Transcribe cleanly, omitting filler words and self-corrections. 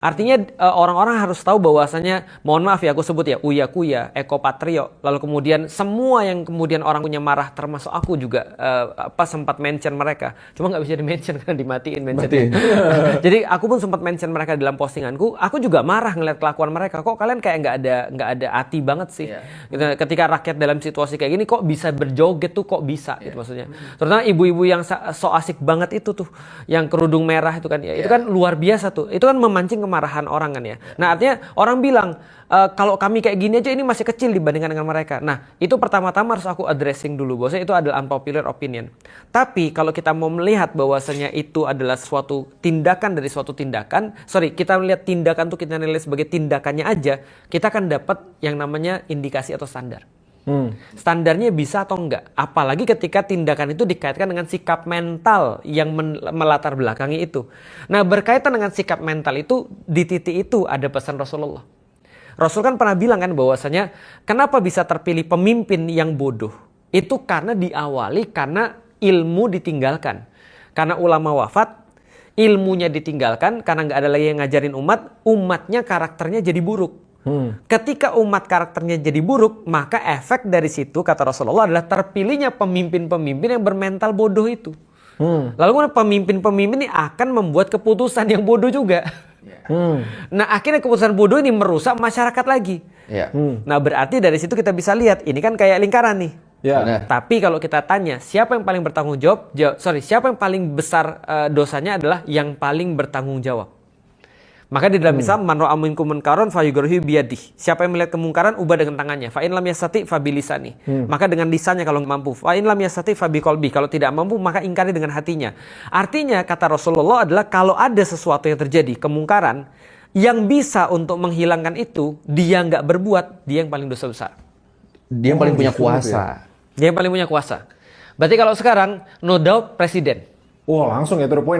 Artinya orang-orang harus tahu bahwasanya, mohon maaf ya aku sebut ya, uya-kuya, ekopatrio, lalu kemudian semua yang kemudian orang punya marah, termasuk aku juga sempat mention mereka, cuma nggak bisa di-mention karena dimatiin mentionnya. Jadi aku pun sempat mention mereka dalam postinganku, aku juga marah ngeliat kelakuan mereka, kok kalian kayak nggak ada hati banget sih. Gitu, ketika rakyat dalam situasi kayak gini kok bisa berjoget tuh, kok bisa gitu maksudnya. Terutama ibu-ibu yang so asik banget itu tuh, yang kerudung merah itu kan ya, itu kan luar biasa tuh, itu kan memancing kemarahan orang kan ya. Nah artinya orang bilang kalau kami kayak gini aja ini masih kecil dibandingkan dengan mereka. Nah itu pertama-tama harus aku addressing dulu bahwasanya itu adalah unpopular opinion. Tapi kalau kita mau melihat bahwasanya itu adalah suatu tindakan dari suatu tindakan, kita melihat tindakan tuh kita nilai sebagai tindakannya aja, kita akan dapat yang namanya indikasi atau standar. Standarnya bisa atau enggak, apalagi ketika tindakan itu dikaitkan dengan sikap mental yang melatar belakangi itu. Nah berkaitan dengan sikap mental itu, di titik itu ada pesan Rasulullah. Rasul kan pernah bilang kan bahwasanya kenapa bisa terpilih pemimpin yang bodoh, itu karena diawali karena ilmu ditinggalkan, karena ulama wafat, ilmunya ditinggalkan, karena nggak ada lagi yang ngajarin umatnya karakternya jadi buruk. Ketika umat karakternya jadi buruk, maka efek dari situ kata Rasulullah adalah terpilihnya pemimpin-pemimpin yang bermental bodoh itu. Lalu pemimpin-pemimpin ini akan membuat keputusan yang bodoh juga. Nah akhirnya keputusan bodoh ini merusak masyarakat lagi. Nah berarti dari situ kita bisa lihat ini kan kayak lingkaran nih. Tapi kalau kita tanya siapa yang paling bertanggung jawab, siapa yang paling besar dosanya adalah yang paling bertanggung jawab. Maka di dalam Islam, man ra'a minkum munkaran falyughayyirhu biyadihi. Siapa yang melihat kemungkaran, ubah dengan tangannya. Fa in lam yastati fa bilisani. Maka dengan lisannya kalau mampu. Fa in lam yastati fa biqalbi. Kalau tidak mampu, maka ingkari dengan hatinya. Artinya kata Rasulullah adalah kalau ada sesuatu yang terjadi, kemungkaran, yang bisa untuk menghilangkan itu, dia nggak berbuat, dia yang paling dosa besar. Dia yang paling punya kuasa. Dia yang paling punya kuasa. Berarti kalau sekarang, no doubt presiden. Wah langsung ya to the point ya.